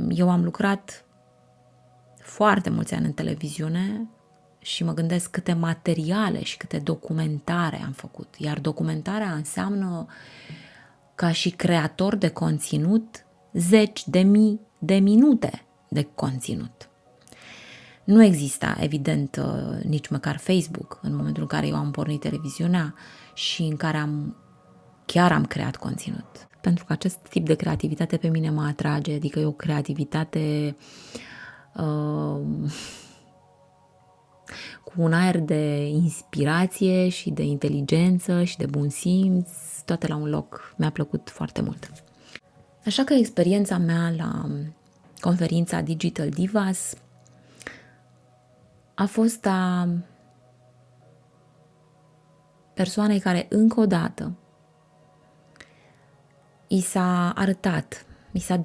Eu am lucrat foarte mulți ani în televiziune și mă gândesc câte materiale și câte documentare am făcut. Iar documentarea înseamnă, ca și creator de conținut, 10.000 de minute de conținut. Nu exista, evident, nici măcar Facebook în momentul în care eu am pornit televiziunea și în care chiar am creat conținut. Pentru că acest tip de creativitate pe mine mă atrage, adică e o creativitate cu un aer de inspirație și de inteligență și de bun simț, toate la un loc. Mi-a plăcut foarte mult. Așa că experiența mea la conferința Digital Divas a fost a persoanei care încă o dată i s-a arătat, i s-a